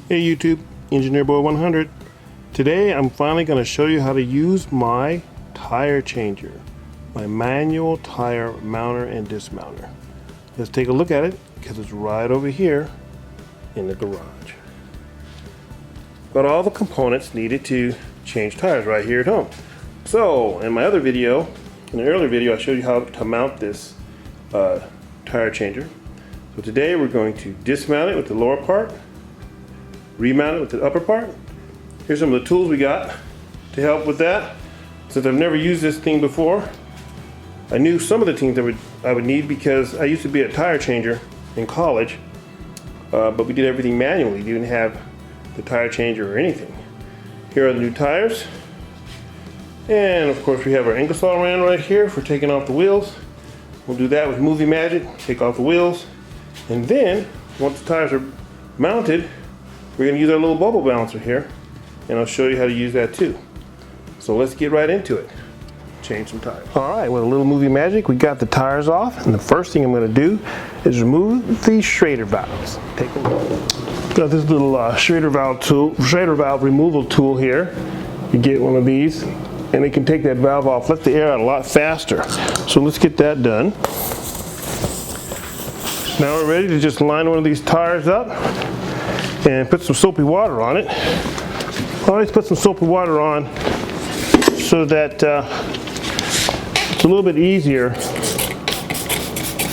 Hey YouTube, Engineer Boy 100. Today I'm finally going to show you how to use my tire changer, my manual tire mounter and dismounter. Let's take a look at it because it's right over here in the garage. Got all the components needed to change tires right here at home. So in my other video, in an earlier video, I showed you how to mount this tire changer. So today we're going to dismount it with the lower part, remount it with the upper part. Here's some of the tools we got to help with that. Since I've never used this thing before, I knew some of the things I would need because I used to be a tire changer in college, but we did everything manually. We didn't have the tire changer or anything. Here are the new tires, and of course we have our Ingersoll rand right here for taking off the wheels. We'll do that with Movie Magic, take off the wheels, and then once the tires are mounted, we're going to use our little bubble balancer here, and I'll show you how to use that too. So let's get right into it. Change some tires. Alright, with a little Movie Magic, we got the tires off, and the first thing I'm going to do is remove the Schrader valves. Take a look. Got this little Schrader valve removal tool here. You get one of these, and it can take that valve off, let the air out a lot faster. So let's get that done. Now we're ready to just line one of these tires up and put some soapy water on it. Always put some soapy water on so that it's a little bit easier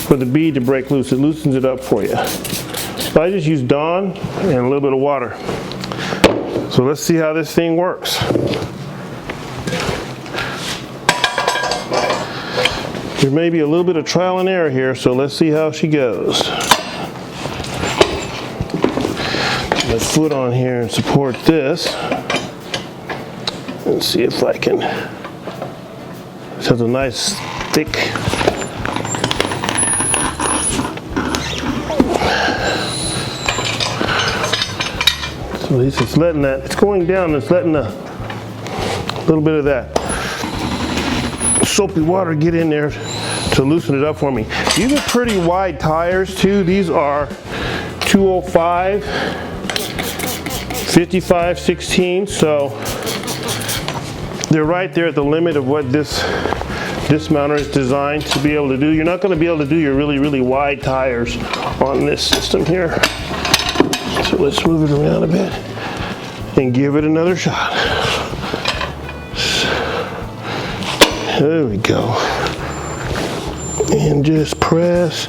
for the bead to break loose. It loosens it up for you. So I just use Dawn and a little bit of water. So let's see how this thing works. There may be a little bit of trial and error here, so let's see how she goes. My foot on here and support this. Let's see if I can. This has a nice thick. So at least it's letting that. It's going down. It's letting a little bit of that soapy water get in there to loosen it up for me. These are pretty wide tires too. These are 205. 55/16, so they're right there at the limit of what this mounter is designed to be able to do. You're not going to be able to do your really wide tires on this system here. So let's move it around a bit and give it another shot. There we go. And just press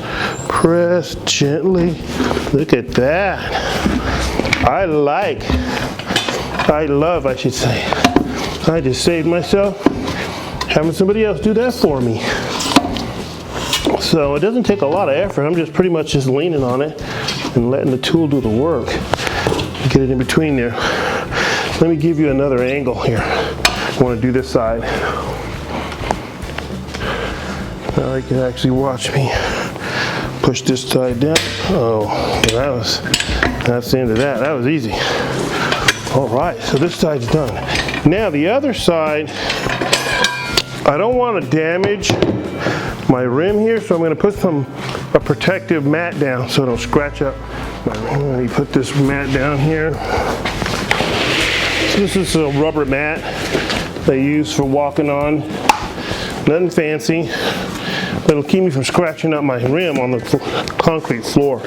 gently. Look at that. I just saved myself having somebody else do that for me. So it doesn't take a lot of effort. I'm just pretty much just leaning on it and letting the tool do the work. Get it in between there. Let me give you another angle here. I want to do this side. Now you can actually watch me push this side down. Oh, that's the end of that. That was easy. All right, so this side's done. Now the other side, I don't want to damage my rim here, so I'm going to put a protective mat down so I don't scratch up my rim. Let me put this mat down here. So this is a rubber mat they use for walking on. Nothing fancy. But it'll keep me from scratching up my rim on the concrete floor.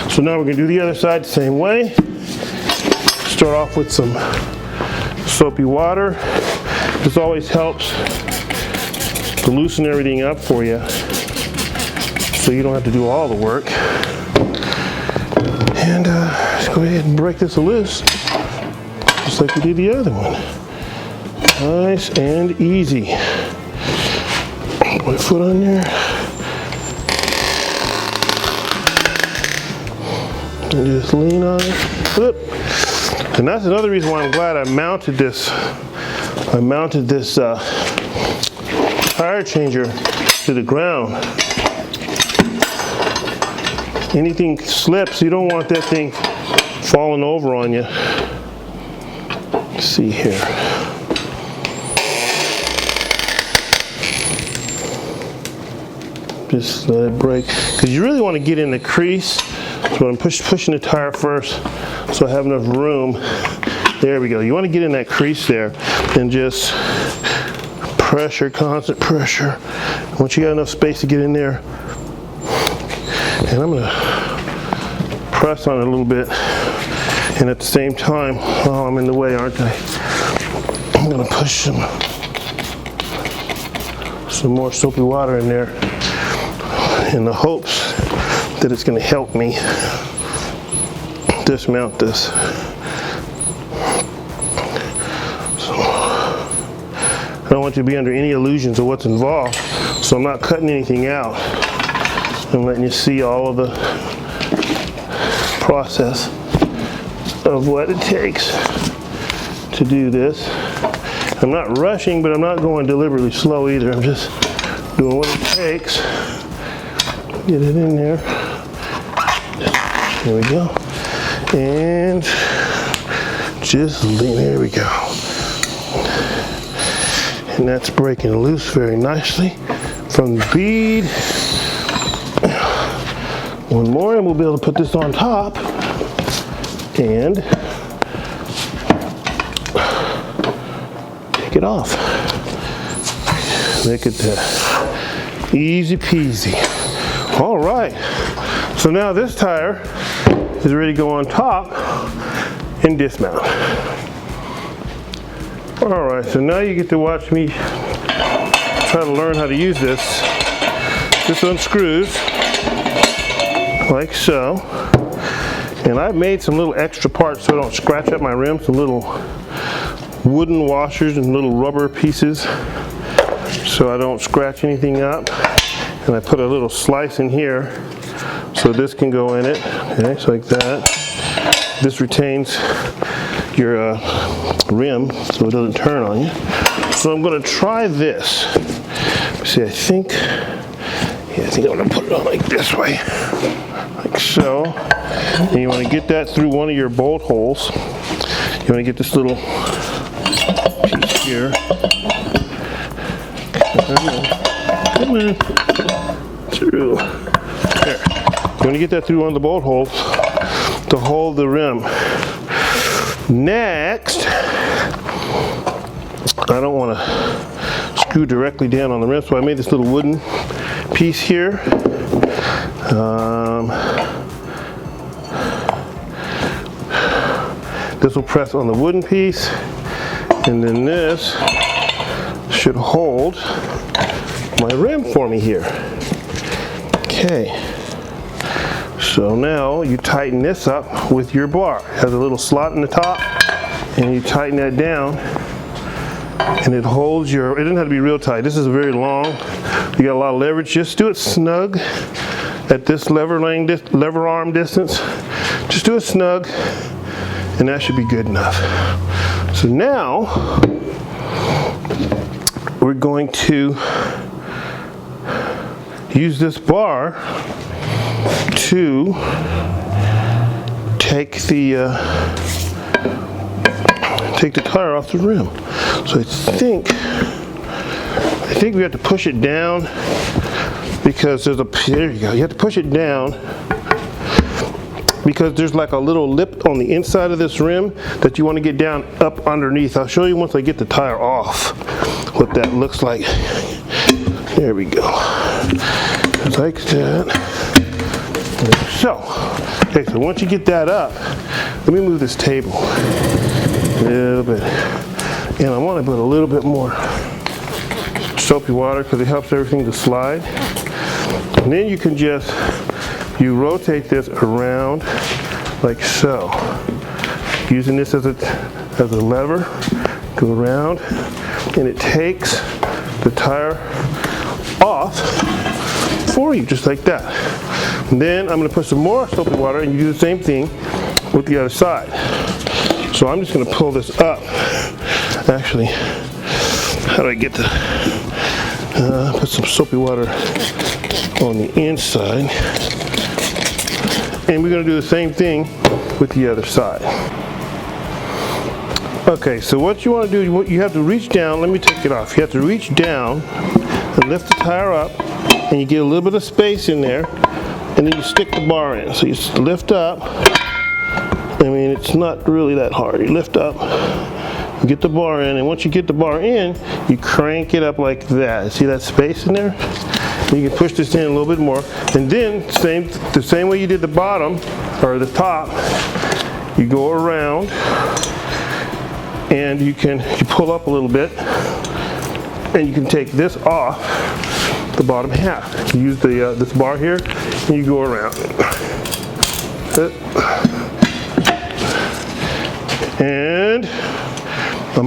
So now we're going to do the other side the same way. Start off with some soapy water. This always helps to loosen everything up for you so you don't have to do all the work. And just go ahead and break this loose just like we did the other one. Nice and easy. My foot on there. And just lean on it. Whoop. And that's another reason why I'm glad I mounted this tire changer to the ground. Anything slips, you don't want that thing falling over on you. Let's see here. Just let it break, because you really want to get in the crease So I'm pushing the tire first so I have enough room. There we go. You want to get in that crease there and just pressure, constant pressure. Once you got enough space to get in there, and I'm going to press on it a little bit, and at the same time, oh, I'm in the way, aren't I? I'm going to push some more soapy water in there in the hopes that it's going to help me dismount this. So I don't want you to be under any illusions of what's involved, so I'm not cutting anything out. I'm letting you see all of the process of what it takes to do this. I'm not rushing, but I'm not going deliberately slow either. I'm just doing what it takes. Get it in there. There we go. And just lean, there we go. And that's breaking loose very nicely from the bead. One more and we'll be able to put this on top and take it off. Look at that. Easy peasy. All right. So now this tire is ready to go on top and dismount. All right, so now you get to watch me try to learn how to use this. This unscrews like so. And I've made some little extra parts so I don't scratch up my rim, some little wooden washers and little rubber pieces so I don't scratch anything up. And I put a little slice in here so this can go in it. Okay, so like that. This retains your rim so it doesn't turn on you. So I'm going to try this. See, I think I'm going to put it on like this way, like so. And you want to get that through one of your bolt holes. You want to get this little piece here. Come on. Through. There. You want to get that through one of the bolt holes to hold the rim. Next, I don't want to screw directly down on the rim, so I made this little wooden piece here. This will press on the wooden piece, and then this should hold my rim for me here. Okay. So now you tighten this up with your bar. It has a little slot in the top, and you tighten that down, and it holds your, it doesn't have to be real tight. This is very long. You got a lot of leverage. Just do it snug at this lever arm distance. Just do it snug, and that should be good enough. So now we're going to use this bar to take the tire off the rim. So I think we have to push it down because there's there you go. You have to push it down because there's like a little lip on the inside of this rim that you want to get down up underneath. I'll show you once I get the tire off what that looks like. There we go. Like that. So, okay, so once you get that up, let me move this table a little bit. And I want to put a little bit more soapy water because it helps everything to slide. And then you can just, you rotate this around like so. Using this as a lever, go around, and it takes the tire off for you, just like that. And then I'm going to put some more soapy water, and you do the same thing with the other side. So I'm just going to pull this up. Actually, how do I get the put some soapy water on the inside, and we're going to do the same thing with the other side. Okay, so what you want to do, you have to reach down. Let me take it off. You have to reach down and lift the tire up, and you get a little bit of space in there, and then you stick the bar in. So you lift up. I mean, it's not really that hard. You lift up, you get the bar in, and once you get the bar in, you crank it up like that. See that space in there? You can push this in a little bit more, and then the same way you did the bottom or the top, you go around, and you pull up a little bit, and you can take this off the bottom half. You use this bar here, and you go around. And I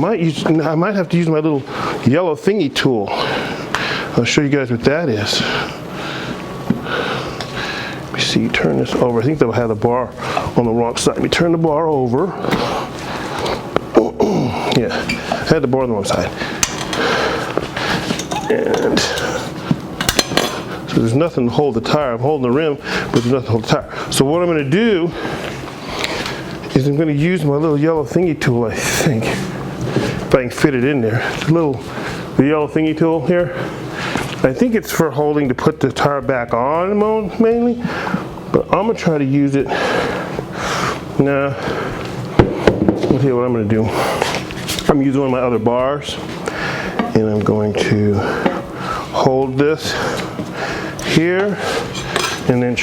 might have to use my little yellow thingy tool. I'll show you guys what that is. Let me see, turn this over. I think they'll have the bar on the wrong side. Let me turn the bar over. Yeah, I had the bar on the wrong side. And so there's nothing to hold the tire. I'm holding the rim, but there's nothing to hold the tire. So what I'm going to do is I'm going to use my little yellow thingy tool, I think, if I can fit it in there. The yellow thingy tool here. I think it's for holding to put the tire back on mainly, but I'm going to try to use it. Now, I'll tell you what I'm going to do. I'm using one of my other bars, and I'm going to hold this here, and then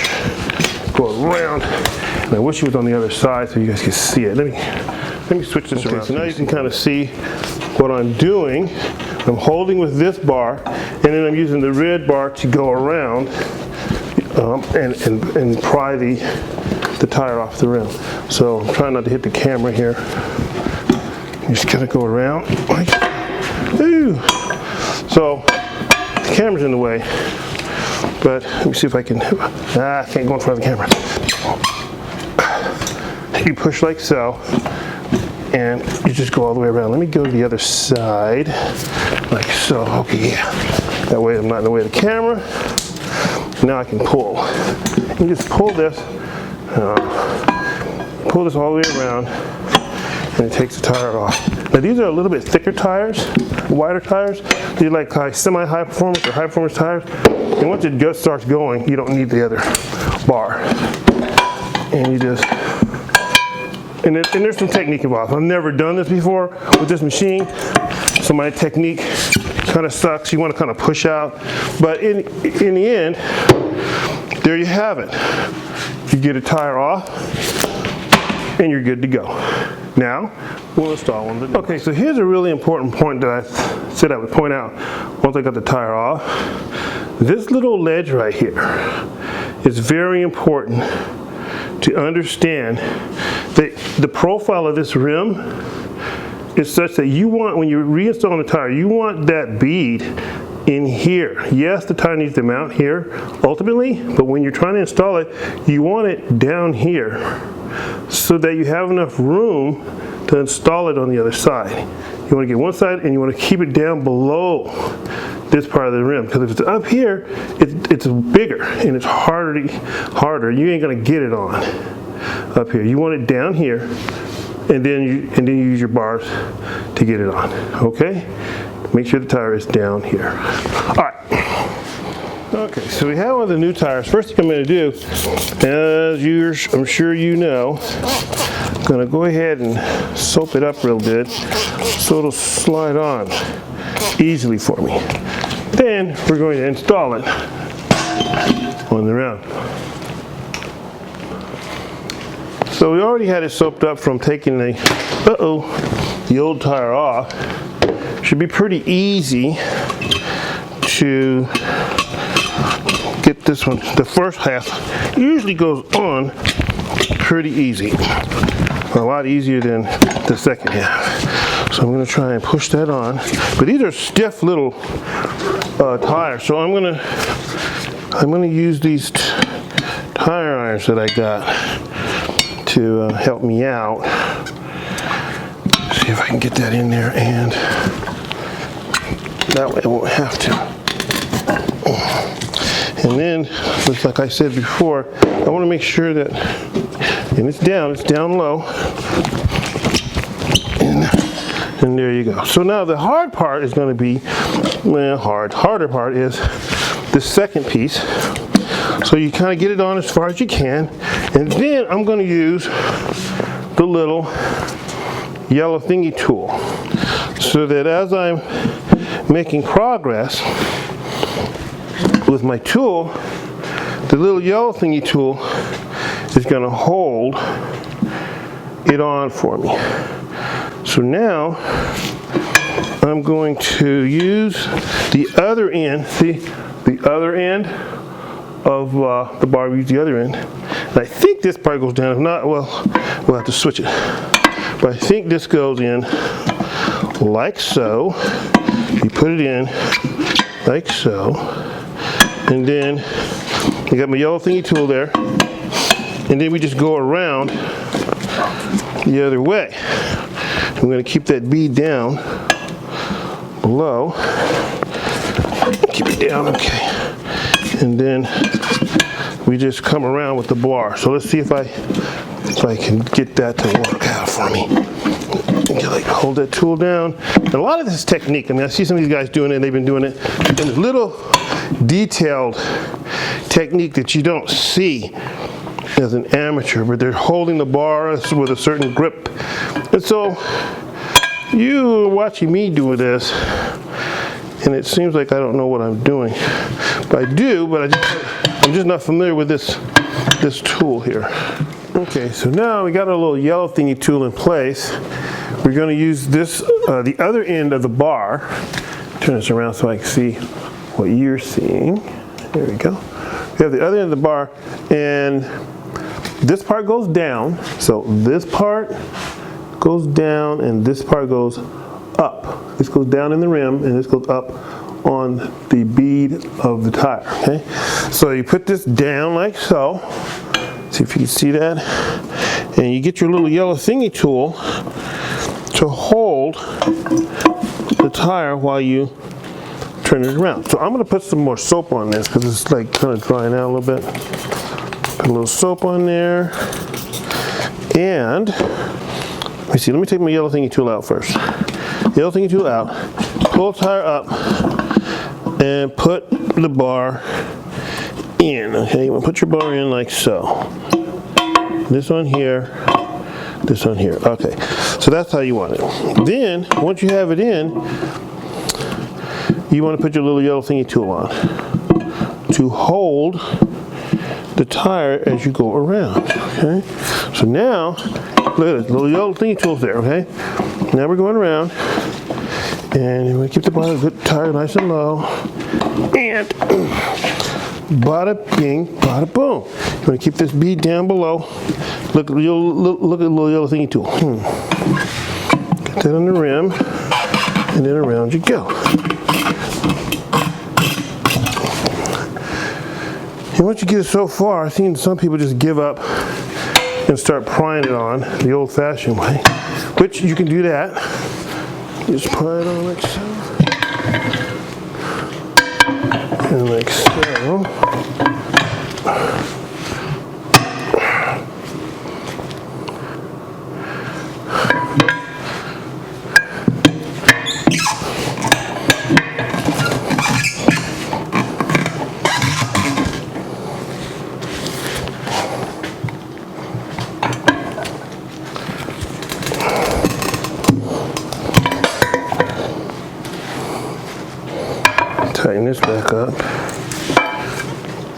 go around. And I wish it was on the other side so you guys can see it. Let me switch this around. So now you can kind of see what I'm doing. I'm holding with this bar, and then I'm using the red bar to go around and pry the tire off the rim. So I'm trying not to hit the camera here. You just kind of go around like, ooh. So the camera's in the way, but let me see if I can. I can't go in front of the camera. You push like so, and you just go all the way around. Let me go to the other side, like so. Okay, yeah. That way I'm not in the way of the camera. Now I can pull. You just pull this all the way around, and it takes the tire off. Now these are a little bit thicker tires, wider tires. These are like semi-high performance or high performance tires. And once it just starts going, you don't need the other bar. And you just. And there's some technique involved. I've never done this before with this machine, so my technique kind of sucks. You want to kind of push out, but in the end, there you have it. You get a tire off, and you're good to go. Now, we'll install one. Okay, so here's a really important point that I said I would point out once I got the tire off. This little ledge right here is very important to understand that the profile of this rim is such that you want, when you're reinstalling the tire, you want that bead in here. Yes, the tire needs to mount here ultimately, but when you're trying to install it, you want it down here so that you have enough room to install it on the other side. You want to get one side and you want to keep it down below this part of the rim, because if it's up here, it's bigger and it's harder. You ain't gonna get it on up here. You want it down here, and then you use your bars to get it on. Okay, make sure the tire is down here. All right. Okay, so we have one of the new tires. First thing I'm going to do, as I'm sure you know, I'm going to go ahead and soap it up real good so it'll slide on easily for me. Then we're going to install it on the rim. So we already had it soaped up from taking the old tire off. Should be pretty easy to get this one. The first half usually goes on pretty easy. A lot easier than the second half. So I'm going to try and push that on. But these are stiff little tires, so I'm going to use these tire irons that I got to help me out. See if I can get that in there, and that way I won't have to. And then, just like I said before, I want to make sure that, and it's down low. And there you go. So now the hard part is going to be, harder part is the second piece. So you kind of get it on as far as you can, and then I'm going to use the little yellow thingy tool, so that as I'm making progress with my tool, the little yellow thingy tool is going to hold it on for me. So now I'm going to use the other end, see, the other end of the bar, use the other end. And I think this part goes down. If not, well, we'll have to switch it. But I think this goes in like so. You put it in like so. And then I got my yellow thingy tool there. And then we just go around the other way. I'm going to keep that bead down below. Keep it down, okay. And then we just come around with the bar. So let's see if I can get that to work out for me. You like hold that tool down. And a lot of this is technique. I mean, I see some of these guys doing it, and they've been doing it. And there's little detailed technique that you don't see as an amateur, but they're holding the bar with a certain grip. And so you're watching me do this, and it seems like I don't know what I'm doing. But I do, but I'm just not familiar with this tool here. Okay, so now we got our little yellow thingy tool in place. We're going to use this, the other end of the bar. Turn this around so I can see what you're seeing. There we go. We have the other end of the bar, and this part goes down. So this part goes down, and this part goes up. This goes down in the rim, and this goes up on the bead of the tire. Okay, so you put this down like so. See if you can see that, and you get your little yellow thingy tool to hold the tire while you turn it around. So I'm going to put some more soap on this because it's like kind of drying out a little bit. Put a little soap on there, and let me see. Let me take my yellow thingy tool out first. Yellow thingy tool out. Pull the tire up, and put the bar in. Okay, you want to put your bar in like so. This on here, this on here. Okay, so that's how you want it. Then, once you have it in, you want to put your little yellow thingy tool on to hold the tire as you go around. Okay, so now, look at this, little yellow thingy tool's there. Okay, now we're going around, and we keep the tire nice and low, and bada bing, bada boom. You want to keep this bead down below. Look at the little yellow thingy tool. Get that on the rim, and then around you go. And once you get it so far, I've seen some people just give up and start prying it on the old-fashioned way, which you can do that. You just pry it on like so. And like so. Tighten this back up,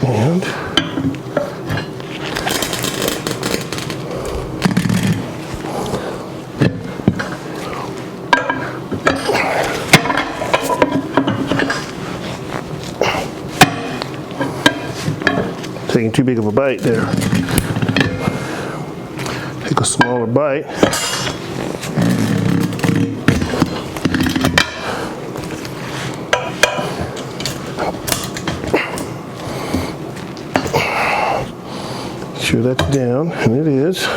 and taking too big of a bite there. Take a smaller bite. Sure that's down, and it is.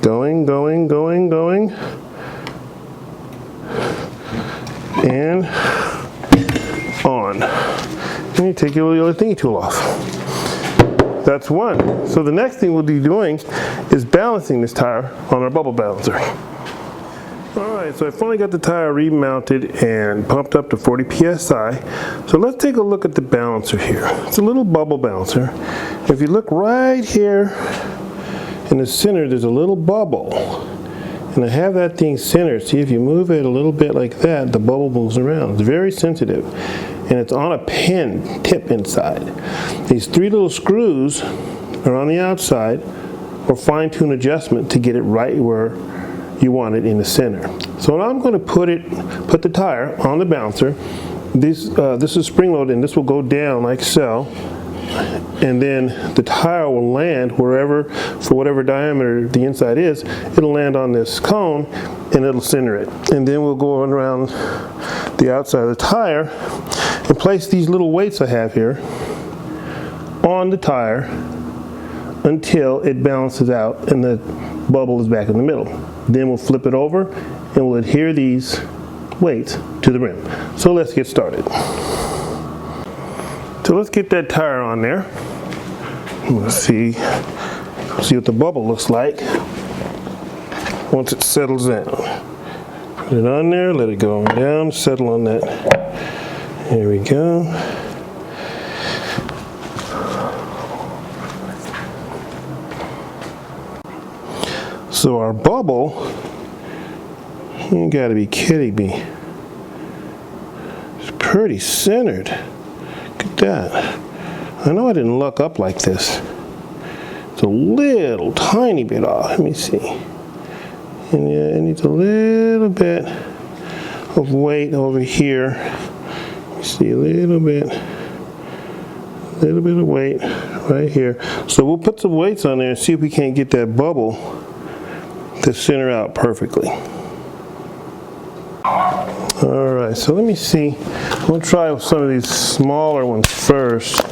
Going, going, going, going. And on. And you take your little thingy tool off. That's one. So the next thing we'll be doing is balancing this tire on our bubble balancer. Alright, so I finally got the tire remounted and pumped up to 40 psi. So let's take a look at the balancer here. It's a little bubble balancer. If you look right here in the center, there's a little bubble. And I have that thing centered. See, if you move it a little bit like that, the bubble moves around. It's very sensitive. And it's on a pin tip inside. These three little screws are on the outside for fine-tune adjustment to get it right where you want it in the center. So now I'm going to put the tire on the balancer. This is spring loaded, and this will go down like so. And then the tire will land wherever, for whatever diameter the inside is, it'll land on this cone and it'll center it. And then we'll go around the outside of the tire and place these little weights I have here on the tire until it balances out and the bubble is back in the middle. Then we'll flip it over and we'll adhere these weights to the rim. So let's get started. So let's get that tire on there. Let's see what the bubble looks like once it settles down. Put it on there, let it go down, settle on that. There we go. So our bubble, you gotta be kidding me. It's pretty centered. Look at that. I know I didn't look up like this. It's a little tiny bit off. Let me see. And yeah, it needs a little bit of weight over here. Let me see, a little bit of weight right here. So we'll put some weights on there and see if we can't get that bubble to center out perfectly. Alright, so let me see. We'll try with some of these smaller ones first.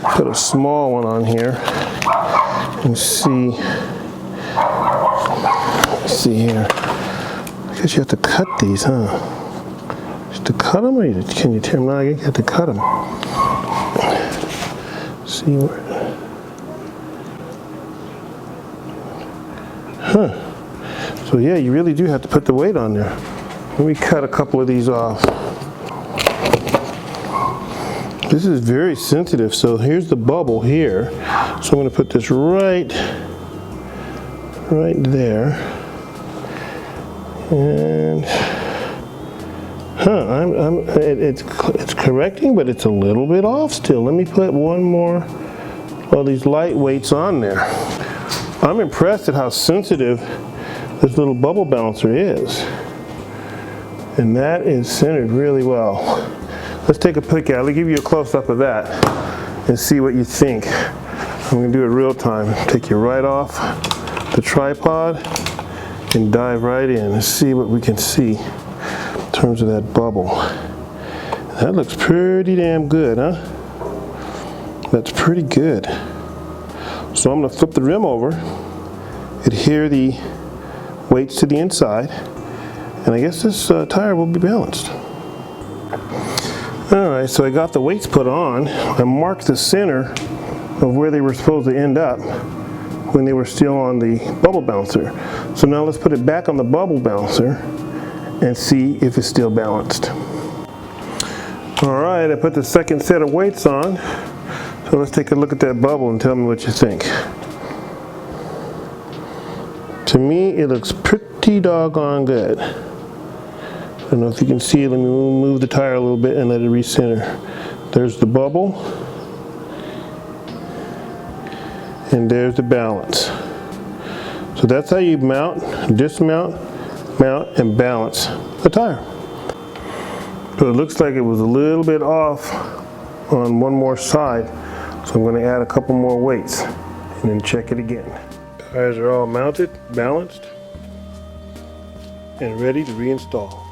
Put a small one on here and see. Let's see here. I guess you have to cut these, huh? Just to cut them, or can you tear them out? You have to cut them. See where. Huh. So yeah, you really do have to put the weight on there. Let me cut a couple of these off. This is very sensitive, so here's the bubble here. So I'm going to put this right there. And it's correcting, but it's a little bit off still. Let me put one more of these light weights on there. I'm impressed at how sensitive this little bubble balancer is. And that is centered really well. Let's take a pic out. Let me give you a close-up of that and see what you think. I'm going to do it real time. Take you right off the tripod and dive right in and see what we can see in terms of that bubble. That looks pretty damn good, huh? That's pretty good. So I'm going to flip the rim over, adhere the weights to the inside, and I guess this tire will be balanced. Alright, so I got the weights put on. I marked the center of where they were supposed to end up when they were still on the bubble balancer. So now let's put it back on the bubble balancer and see if it's still balanced. Alright, I put the second set of weights on. So let's take a look at that bubble and tell me what you think. To me, it looks pretty doggone good. I don't know if you can see it. Let me move the tire a little bit and let it recenter. There's the bubble. And there's the balance. So that's how you mount, dismount, mount, and balance the tire. So it looks like it was a little bit off on one more side. So I'm going to add a couple more weights and then check it again. Tires are all mounted, balanced, and ready to reinstall.